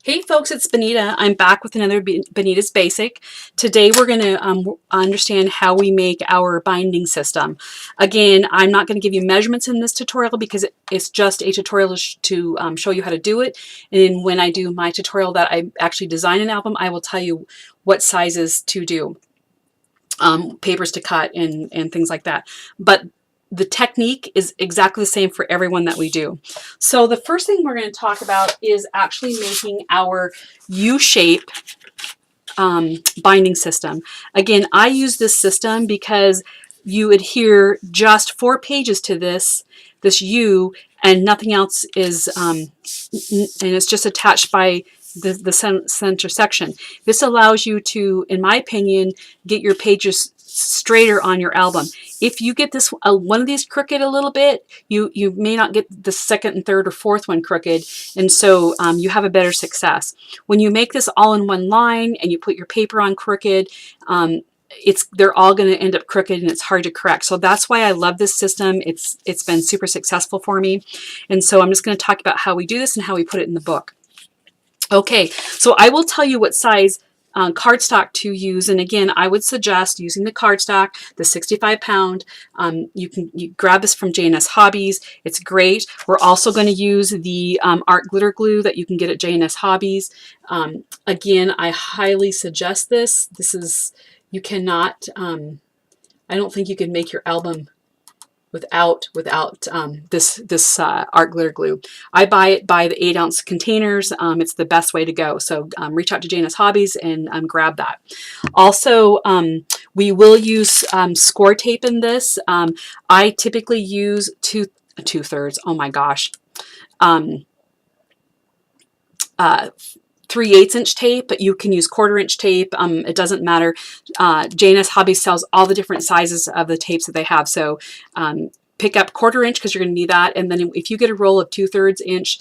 Hey folks, it's Bonita. I'm back with another Bonita's Basic. Today we're going to understand how we make our binding system. Again, I'm not going to give you measurements in this tutorial because it's just a tutorial to show you how to do it. And when I do my tutorial that I actually design an album, I will tell you what sizes to do, papers to cut and things like that. But the technique is exactly the same for everyone that we do. So the first thing we're going to talk about is actually making our U-shape binding system. Again, I use this system because you adhere just 4 pages to this U, and nothing else is, and it's just attached by the center section. This allows you to, in my opinion, get your pages straighter on your album. If you get this one of these crooked a little bit, you may not get the second and third or fourth one crooked, and so you have a better success. When you make this all in one line and you put your paper on crooked, they're all going to end up crooked and it's hard to correct. So that's why I love this system. It's been super successful for me, and so I'm just going to talk about how we do this and how we put it in the book. Okay, so I will tell you what size cardstock to use, and again, I would suggest using the cardstock, the 65-pound. You grab this from J&S Hobbies. It's great. We're also going to use the art glitter glue that you can get at J&S Hobbies. Again, I highly suggest this. This is, you cannot, I don't think you can make your album without this art glitter glue. I buy it by the 8-ounce containers. It's the best way to go. So reach out to J&S Hobbies and grab that. Also, we will use score tape in this. I typically use two-thirds. Oh my gosh. 3/8" tape, but you can use 1/4" tape. It doesn't matter. J&S Hobbies sells all the different sizes of the tapes that they have. So pick up 1/4" because you're going to need that. And then if you get a roll of 2/3 inch,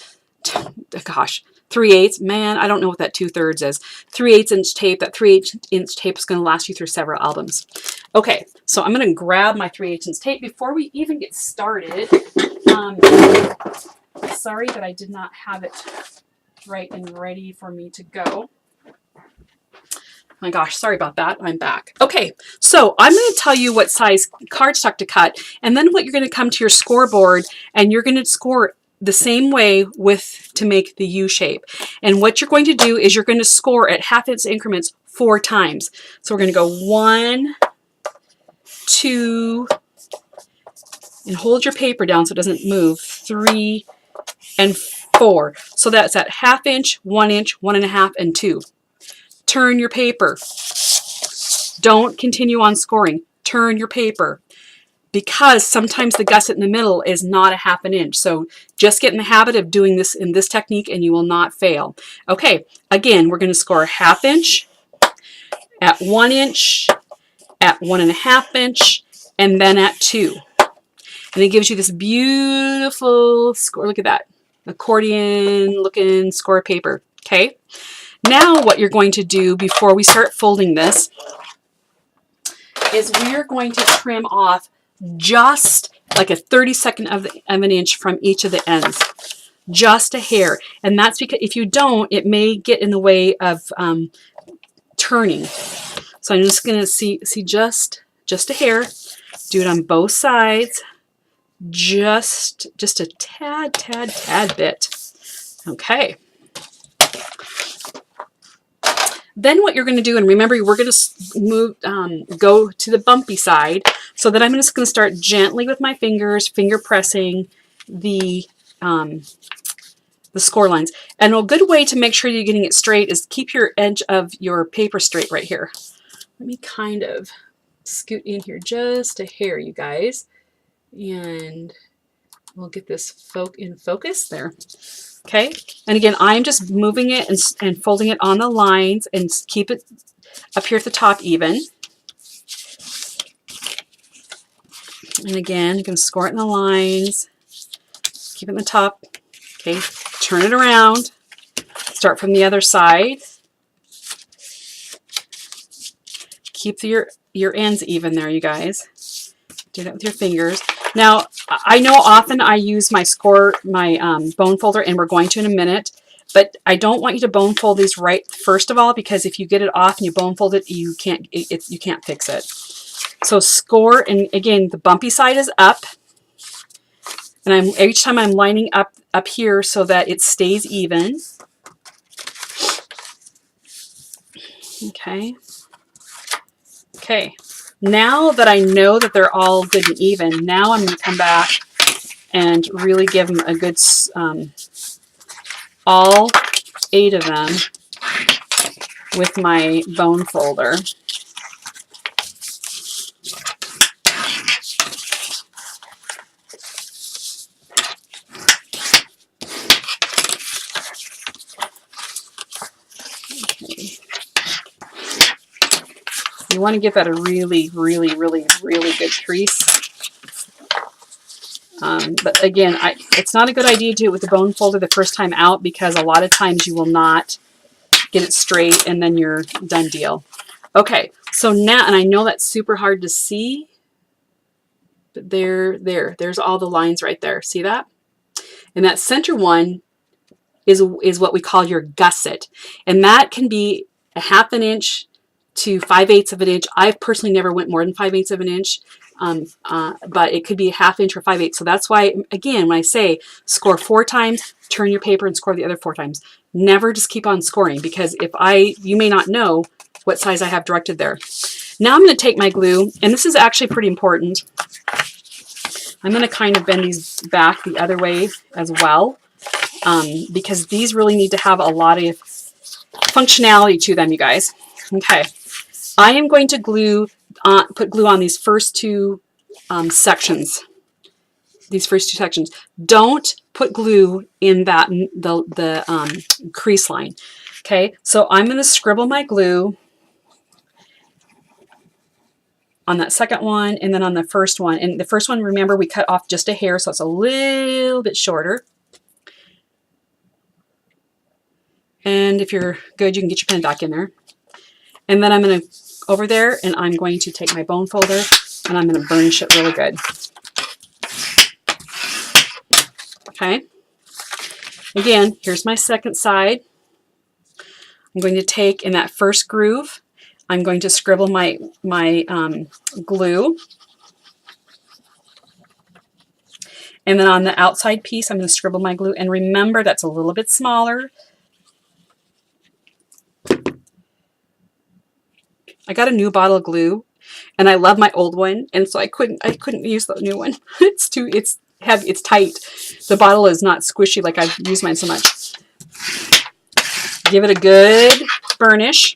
gosh, 3/8, man, I don't know what that 2/3 is. 3/8" tape. That 3/8" tape is going to last you through several albums. Okay, so I'm going to grab my 3/8" tape before we even get started. Sorry that I did not have it right and ready for me to go. My gosh, sorry about that. I'm back. Okay, so I'm going to tell you what size cardstock to cut, and then what you're going to come to your scoreboard, and you're going to score the same way to make the U shape. And what you're going to do is you're going to score at 1/2" increments 4 times. So we're going to go 1, 2, and hold your paper down so it doesn't move, 3, and 4. So that's at 1/2 inch, 1 inch, 1 1/2, and 2. Turn your paper. Don't continue on scoring. Turn your paper, because sometimes the gusset in the middle is not a 1/2 inch. So just get in the habit of doing this in this technique and you will not fail. Okay, again, we're going to score 1/2 inch, at 1 inch, at 1 1/2 inch, and then at 2. And it gives you this beautiful score. Look at that. Accordion looking score paper. Okay, now what you're going to do before we start folding this is we are going to trim off just like a 32nd of an inch from each of the ends, just a hair. And that's because if you don't, it may get in the way of turning. So I'm just going to see just a hair. Do it on both sides. Just a tad bit. Okay. Then what you're going to do, and remember, we're going to go to the bumpy side, so that I'm just going to start gently with my fingers, finger pressing the score lines. And a good way to make sure you're getting it straight is keep your edge of your paper straight right here. Let me kind of scoot in here just a hair, you guys. And we'll get this in focus there. Okay, and again, I'm just moving it and folding it on the lines and keep it up here at the top even. And again, you can score it in the lines, keep it in the top. Okay, turn it around, start from the other side. Keep your ends even there, you guys. Do that with your fingers. Now, I know often I use my bone folder, and we're going to in a minute, But I don't want you to bone fold these right first of all, because if you get it off and you bone fold it, you can't fix it. So score, and again, the bumpy side is up, and each time I'm lining up here so that it stays even. Okay. Okay. Now that I know that they're all good and even, now I'm going to come back and really give them a good, all 8 of them with my bone folder. Okay. You want to give that a really, really, really, really good crease. But again, it's not a good idea to do it with the bone folder the first time out, because a lot of times you will not get it straight and then you're done deal. Okay, so now, and I know that's super hard to see, but there's all the lines right there. See that? And that center one is what we call your gusset. And that can be a 1/2 inch to 5/8 of an inch. I've personally never went more than 5/8 of an inch. But it could be a 1/2 inch or 5/8. So that's why, again, when I say score 4 times, turn your paper and score the other 4 times. Never just keep on scoring, because you may not know what size I have directed there. Now I'm going to take my glue, and this is actually pretty important. I'm going to kind of bend these back the other way as well, because these really need to have a lot of functionality to them, you guys. Okay, I am going to put glue on these first 2 sections. These first 2 sections. Don't put glue in the crease line. Okay, so I'm going to scribble my glue on that second one, and then on the first one. And the first one, remember, we cut off just a hair, so it's a little bit shorter. And if you're good, you can get your pen back in there. And then I'm going to over there, and I'm going to take my bone folder and I'm going to burnish it really good. Okay. Again, here's my second side. I'm going to take in that first groove, I'm going to scribble my glue. And then on the outside piece, I'm going to scribble my glue. And remember, that's a little bit smaller. I got a new bottle of glue, and I love my old one, and so I couldn't use the new one. It's heavy, it's tight. The bottle is not squishy like I've used mine so much. Give it a good burnish.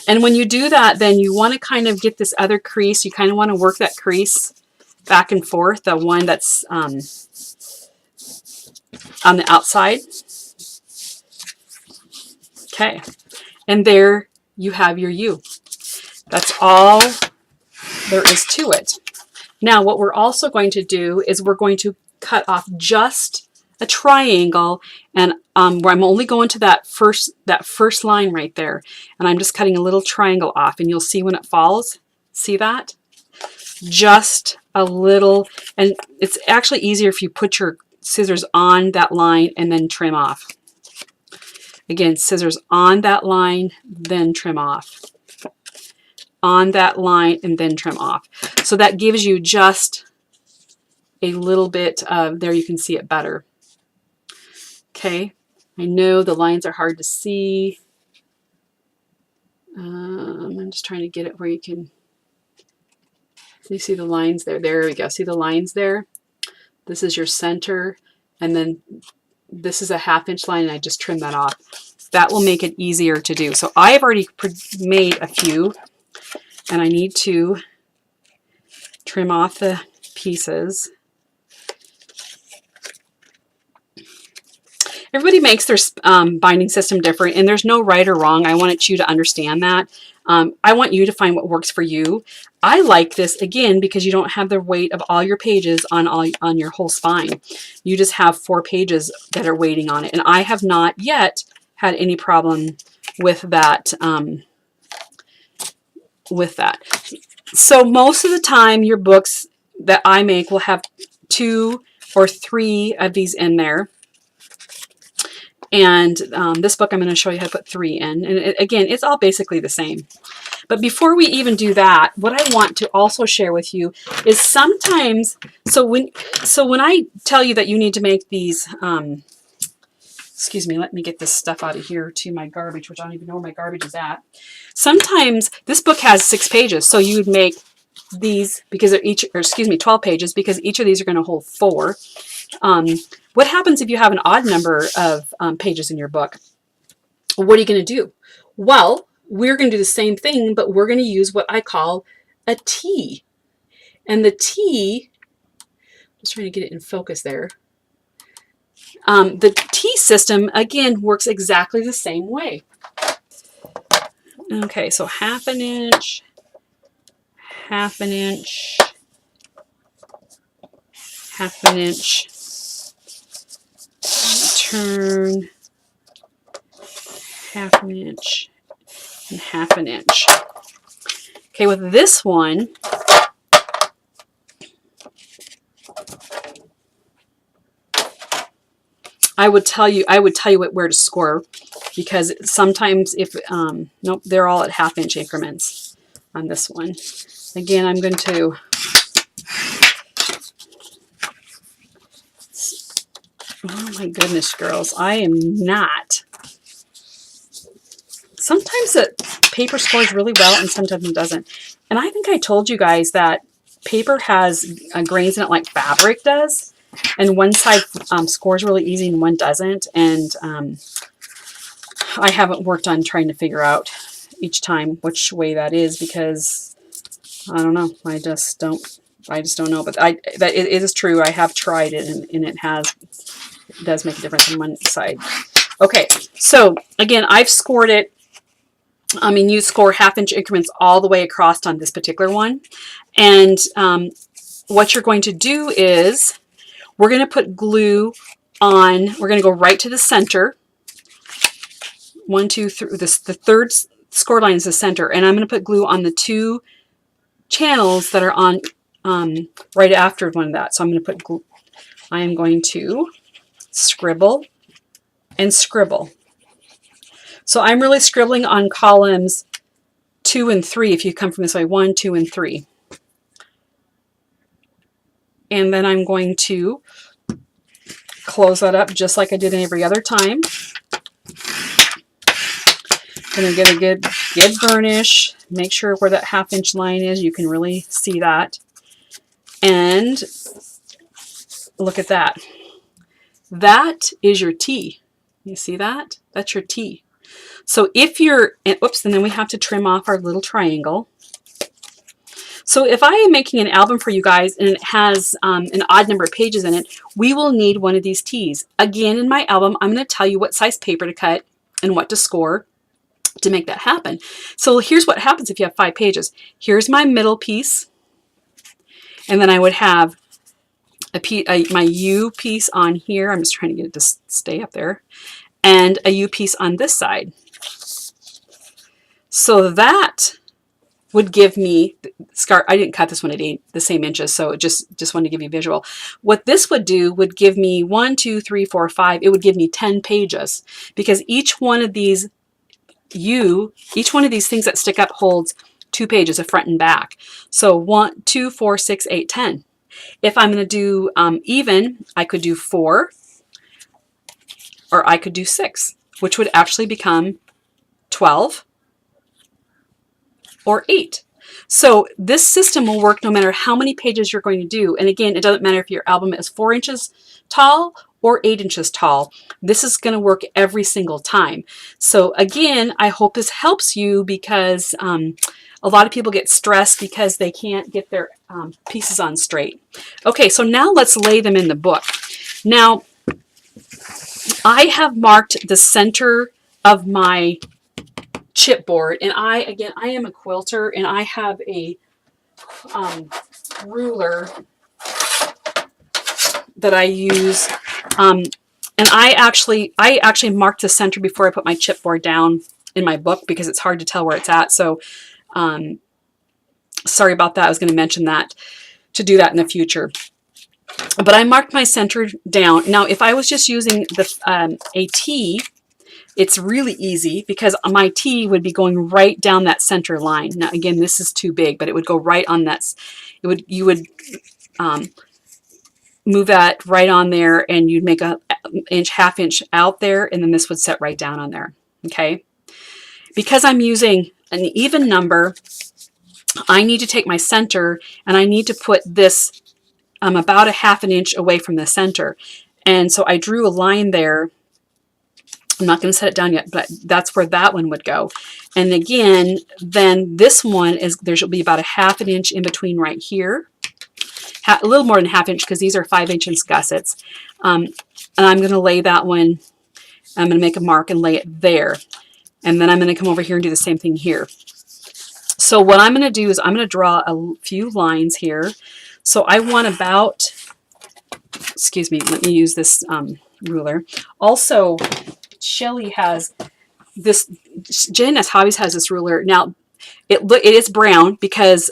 And when you do that, then you want to kind of get this other crease. You kind of want to work that crease back and forth, the one that's on the outside. Okay, and there you have your U. That's all there is to it. Now what we're also going to do is we're going to cut off just a triangle, and where I'm only going to that first line right there, and I'm just cutting a little triangle off, and you'll see when it falls, see that? Just a little, and it's actually easier if you put your scissors on that line and then trim off. Again, scissors on that line, then trim off. On that line, and then trim off. So that gives you just a little bit of, there you can see it better. Okay, I know the lines are hard to see. I'm just trying to get it where you can see the lines there. There we go. See the lines there? This is your center, and then this is a 1/2 inch line, and I just trim that off. That will make it easier to do. So I have already made a few, and I need to trim off the pieces. Everybody makes their binding system different, and there's no right or wrong. I wanted you to understand that. I want you to find what works for you. I like this, again, because you don't have the weight of all your pages on your whole spine. You just have 4 pages that are waiting on it, and I have not yet had any problem with that. So most of the time, your books that I make will have 2 or 3 of these in there. And this book, I'm going to show you how to put 3 in. And again, it's all basically the same. But before we even do that, what I want to also share with you is sometimes, so when I tell you that you need to make these, excuse me, let me get this stuff out of here to my garbage, which I don't even know where my garbage is at. Sometimes this book has 6 pages, so you would make these because they're each, or excuse me, 12 pages, because each of these are going to hold 4. What happens if you have an odd number of pages in your book? What are you going to do? Well, we're going to do the same thing, but we're going to use what I call a T. And the T, just trying to get it in focus there. The T system, again, works exactly the same way. Okay, so 1/2 inch, 1/2 inch, 1/2 inch, turn, 1/2 inch, and 1/2 inch. Okay, with this one, I would tell you where to score, because sometimes if nope, they're all at 1/2 inch increments on this one. Again, I'm going to oh my goodness, girls, I am not. Sometimes the paper scores really well and sometimes it doesn't. And I think I told you guys that paper has grains in it like fabric does. And one side scores really easy and one doesn't. And I haven't worked on trying to figure out each time which way that is, because I don't know. I just don't know. But it is true. I have tried it, and it does make a difference on one side. Okay, so again, I've scored it. I mean, you score 1/2 inch increments all the way across on this particular one. And what you're going to do is we're going to put glue on. We're going to go right to the center. 1, 2, 3. The third score line is the center. And I'm going to put glue on the 2 channels that are on right after one of that. So I'm going to put glue. I am going to scribble and scribble. So I'm really scribbling on columns 2 and 3 if you come from this way, 1, 2, and 3. And then I'm going to close that up just like I did every other time. Going to get a good burnish. Make sure where that 1/2 inch line is, you can really see that. And look at that. That is your T. You see that? That's your T. So if you're, oops, and then we have to trim off our little triangle. So if I am making an album for you guys and it has an odd number of pages in it, we will need one of these T's. Again, in my album, I'm going to tell you what size paper to cut and what to score to make that happen. So here's what happens if you have 5 pages. Here's my middle piece. And then I would have my U piece on here. I'm just trying to get it to stay up there. And a U piece on this side. So that would give me, I didn't cut this one at the same inches, so just wanted to give you a visual. What this would do would give me 1, 2, 3, 4, 5. It would give me 10 pages, because each one of these things that stick up holds 2 pages, a front and back. So 1, 2, 4, 6, 8, 10. If I'm going to do even, I could do 4, or I could do 6, which would actually become 12 or 8. So this system will work no matter how many pages you're going to do. And again, it doesn't matter if your album is 4 inches tall or 8 inches tall. This is going to work every single time. So again, I hope this helps you, because a lot of people get stressed because they can't get their pieces on straight. Okay, so now let's lay them in the book. Now, I have marked the center of my chipboard, and I am a quilter, and I have a ruler that I use, and I actually marked the center before I put my chipboard down in my book, because it's hard to tell where it's at. So sorry about that. I was going to mention that, to do that in the future. But I marked my center down. Now, if I was just using the a T, it's really easy because my T would be going right down that center line. Now, again, this is too big, but it would go right on that. You would move that right on there, and you'd make a half inch out there, and then this would set right down on there. Okay. Because I'm using an even number, I need to take my center and I need to put this about a half an inch away from the center. And so I drew a line there. I'm not going to set it down yet, but that's where that one would go. And again, then this one is, there should be about a half an inch in between right here. A little more than half inch because these are 5" gussets. And I'm going to lay that one, I'm going to make a mark and lay it there. And then I'm going to come over here and do the same thing here. So what I'm going to do is I'm going to draw a few lines here. So I want about, excuse me, let me use this ruler. Also, Shelly has this, J&S Hobbies has this ruler. Now, it is brown because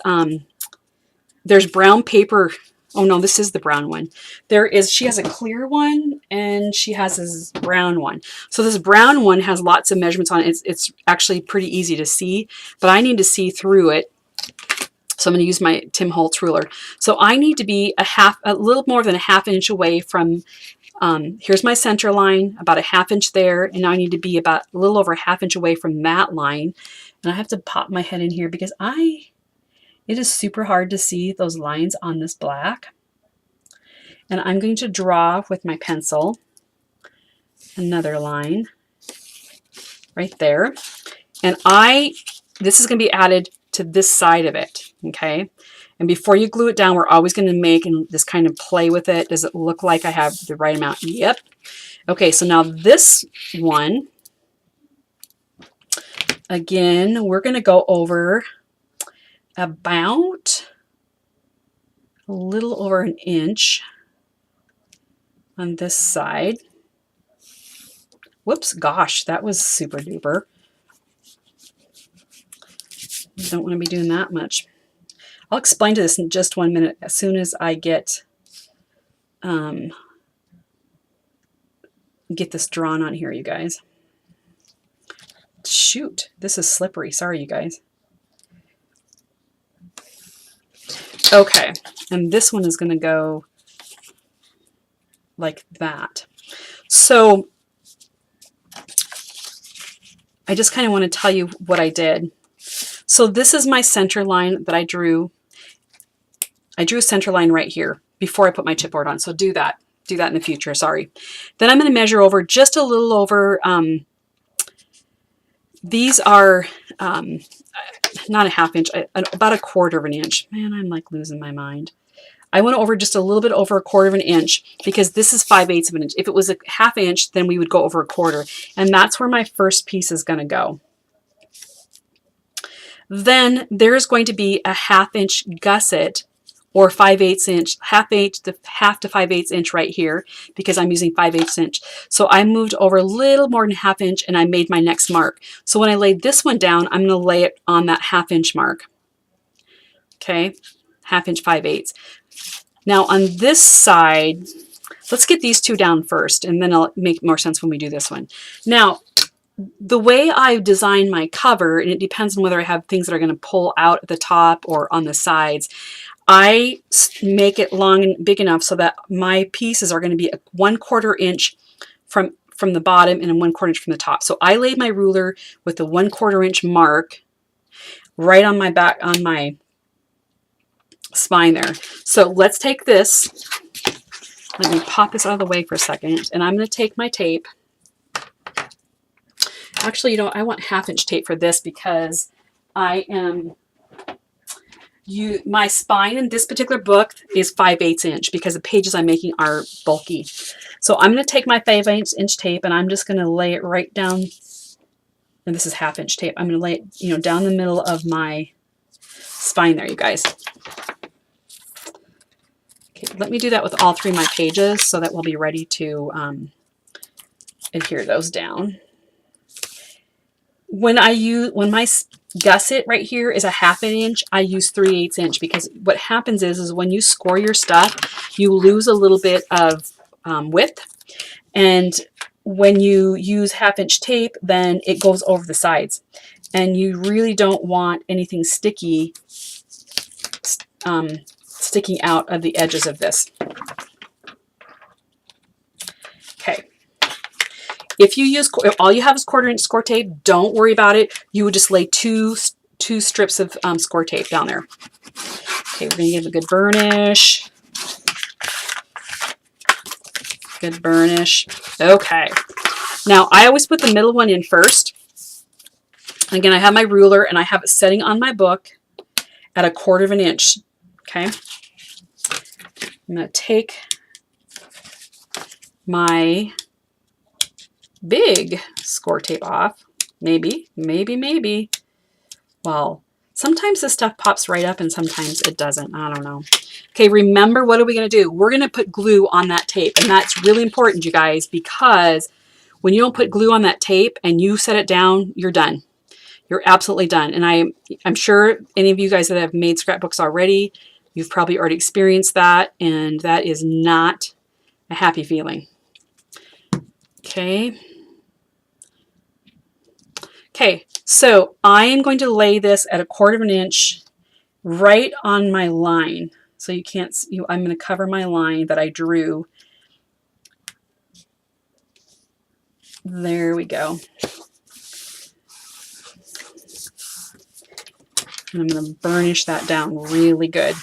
there's brown paper. Oh no, this is the brown one. She has a clear one and she has this brown one. So this brown one has lots of measurements on it. It's actually pretty easy to see, but I need to see through it. So I'm going to use my Tim Holtz ruler. So I need to be a little more than a half inch away from, here's my center line, about a half inch there. And now I need to be about a little over a half inch away from that line. And I have to pop my head in here because it is super hard to see those lines on this black. And I'm going to draw with my pencil another line right there. And this is going to be added to this side of it, okay? And before you glue it down, we're always going to make and just kind of play with it. Does it look like I have the right amount? Yep. Okay, so now this one, again, we're going to go over about a little over an inch on this side. Whoops, gosh, that was super duper. Don't want to be doing that much. I'll explain to this in just 1 minute as soon as I get this drawn on here, you guys. Shoot, this is slippery. Sorry, you guys. Okay, and this one is going to go like that. So I just kind of want to tell you what I did. So this is my center line that I drew. I drew a center line right here before I put my chipboard on. So do that in the future, sorry. Then I'm going to measure over just a little over, these are not a half inch, about a quarter of an inch. Man, I'm like losing my mind. I went over just a little bit over a quarter of an inch because this is 5/8 of an inch. If it was a half inch, then we would go over a quarter. And that's where my first piece is going to go. Then there's going to be a half inch gusset or 5/8 inch, half to 5/8 inch right here because I'm using 5/8 inch. So I moved over a little more than half inch and I made my next mark. So when I laid this one down, I'm going to lay it on that half inch mark. Okay, half inch 5/8. Now on this side, let's get these two down first and then it'll make more sense when we do this one. Now, the way I design my cover, and it depends on whether I have things that are going to pull out at the top or on the sides, I make it long and big enough so that my pieces are going to be 1/4 inch from the bottom and 1/4 inch from the top. So I laid my ruler with the 1/4 inch mark right on my back, on my spine there. So let's take this. Let me pop this out of the way for a second. And I'm going to take my tape. Actually, you know, I want half inch tape for this because my spine in this particular book is 5/8 inch because the pages I'm making are bulky. So I'm going to take my 5/8 inch tape and I'm just going to lay it right down. And this is half inch tape. I'm going to lay it, you know, down the middle of my spine there, you guys. Okay, let me do that with all three of my pages so that we'll be ready to adhere those down. When my gusset right here is a 1/2 inch. I use 3/8 inch because what happens is when you score your stuff, you lose a little bit of width. And when you use 1/2 inch tape, then it goes over the sides. And you really don't want anything sticky sticking out of the edges of this. Okay. If all you have is 1/4 inch score tape, don't worry about it. You would just lay two strips of score tape down there. Okay, we're gonna give it a good burnish. Good burnish. Okay. Now I always put the middle one in first. Again, I have my ruler and I have it setting on my book at 1/4 inch. Okay. I'm gonna take my big score tape off. Maybe. Well, sometimes this stuff pops right up and sometimes it doesn't. I don't know. Okay, remember, what are we going to do? We're going to put glue on that tape. And that's really important, you guys, because when you don't put glue on that tape and you set it down, you're done. You're absolutely done. And I'm sure any of you guys that have made scrapbooks already, you've probably already experienced that. And that is not a happy feeling. Okay. Okay, so I am going to lay this at 1/4 inch right on my line. So you can't see, I'm going to cover my line that I drew. There we go. And I'm going to burnish that down really good.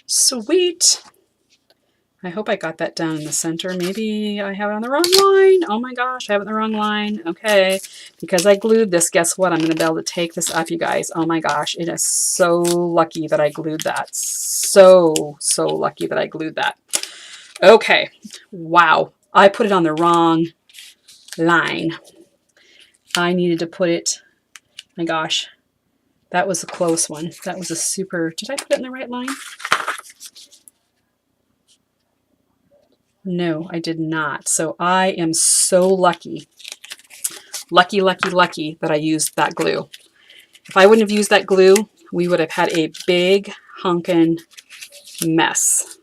Sweet. I hope I got that down in the center. Maybe I have it on the wrong line. Oh my gosh, I have it on the wrong line. Okay, because I glued this, guess what? I'm going to be able to take this up, you guys. Oh my gosh, it is so lucky that I glued that. So lucky that I glued that. Okay, wow. I put it on the wrong line. I needed to put it, my gosh, that was a close one. That was a super, did I put it in the right line? No, I did not. So I am so lucky. Lucky that I used that glue. If I wouldn't have used that glue, we would have had a big honkin' mess.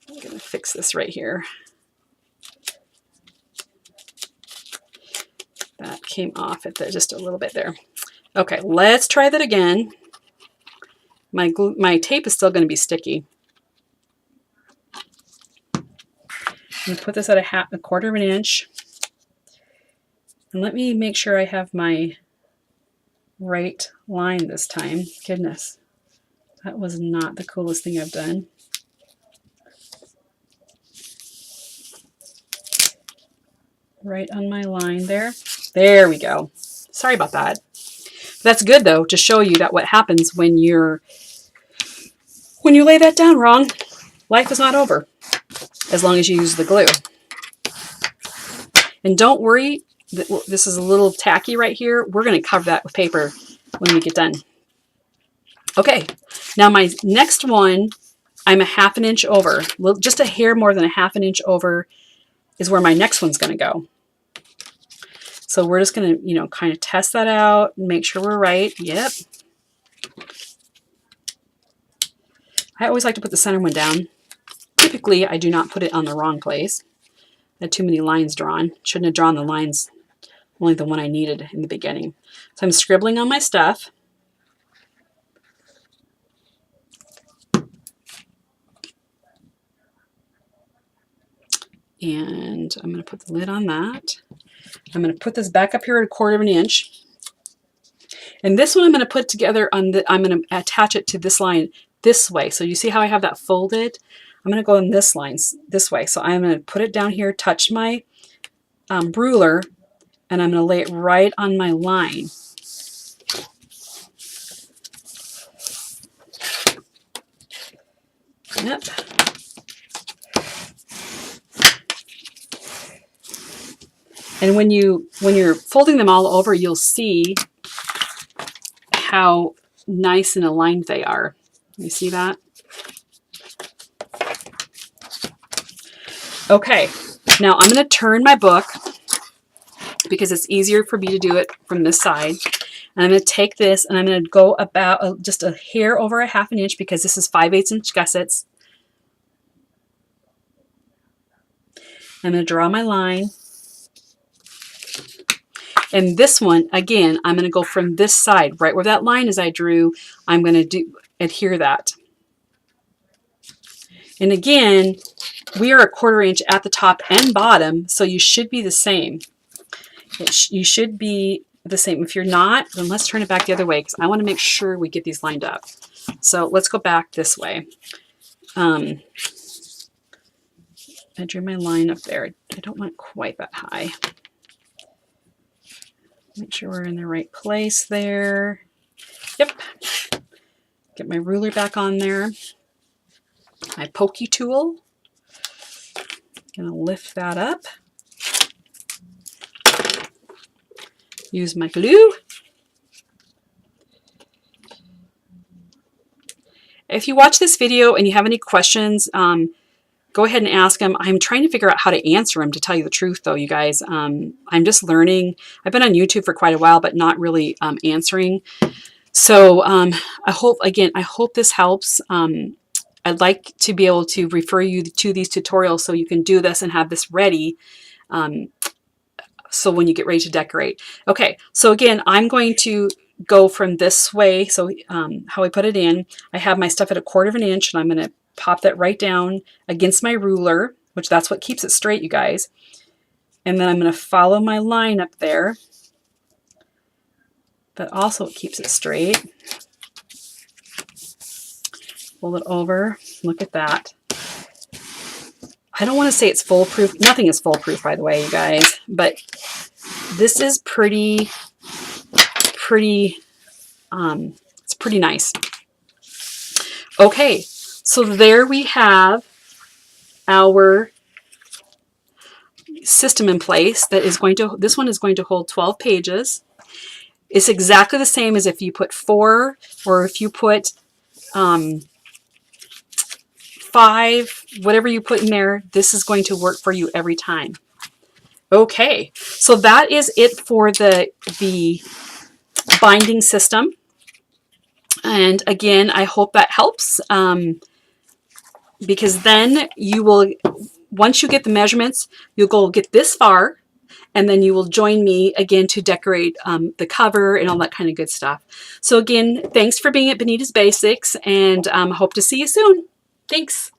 I'm going to fix this right here. That came off at just a little bit there. Okay, let's try that again. My tape is still going to be sticky. I'm going to put this at a 1/4 inch. And let me make sure I have my right line this time. Goodness, that was not the coolest thing I've done. Right on my line there. There we go. Sorry about that. That's good though, to show you that what happens when you lay that down wrong, life is not over as long as you use the glue. And don't worry, this is a little tacky right here. We're going to cover that with paper when we get done. Okay, now my next one, I'm a 1/2 inch over. Just a hair more than a 1/2 inch over is where my next one's going to go. So we're just going to, kind of test that out and make sure we're right. Yep. I always like to put the center one down. Typically, I do not put it on the wrong place. I had too many lines drawn. Shouldn't have drawn the lines, only the one I needed in the beginning. So I'm scribbling on my stuff. And I'm going to put the lid on that. I'm going to put this back up here at 1/4 inch. And this one I'm going to put together I'm going to attach it to this line this way. So you see how I have that folded? I'm going to go on this line this way. So I'm going to put it down here, touch my ruler, and I'm going to lay it right on my line. Yep. And when you're folding them all over, you'll see how nice and aligned they are. You see that? Okay, now I'm going to turn my book because it's easier for me to do it from this side. And I'm going to take this and I'm going to go about just a hair over a ½ inch because this is 5/8 inch gussets. I'm going to draw my line. And this one, again, I'm going to go from this side, right where that line is I drew, I'm going to adhere that. And again, we are a 1/4 inch at the top and bottom, so you should be the same. You should be the same. If you're not, then let's turn it back the other way because I want to make sure we get these lined up. So let's go back this way. I drew my line up there. I don't want quite that high. Make sure we're in the right place there. Yep. Get my ruler back on there. My pokey tool. Gonna lift that up. Use my glue. If you watch this video and you have any questions, go ahead and ask them. I'm trying to figure out how to answer them, to tell you the truth, though, you guys. I'm just learning. I've been on YouTube for quite a while, but not really answering. So I hope this helps. I'd like to be able to refer you to these tutorials so you can do this and have this ready. So when you get ready to decorate. Okay, so again, I'm going to go from this way. So how I put it in, I have my stuff at 1/4 inch, and I'm going to pop that right down against my ruler, which that's what keeps it straight, you guys. And then I'm going to follow my line up there. That also keeps it straight. Pull it over. Look at that. I don't want to say it's foolproof. Nothing is foolproof, by the way, you guys. But this is pretty, it's pretty nice. Okay, so there we have our system in place that is going to, this one is going to hold 12 pages. It's exactly the same as if you put 4 or if you put 5, whatever you put in there, this is going to work for you every time. Okay, so that is it for the binding system. And again, I hope that helps because then you will, once you get the measurements, you'll go get this far and then you will join me again to decorate the cover and all that kind of good stuff. So again, thanks for being at Bonita's Basics, and hope to see you soon. Thanks.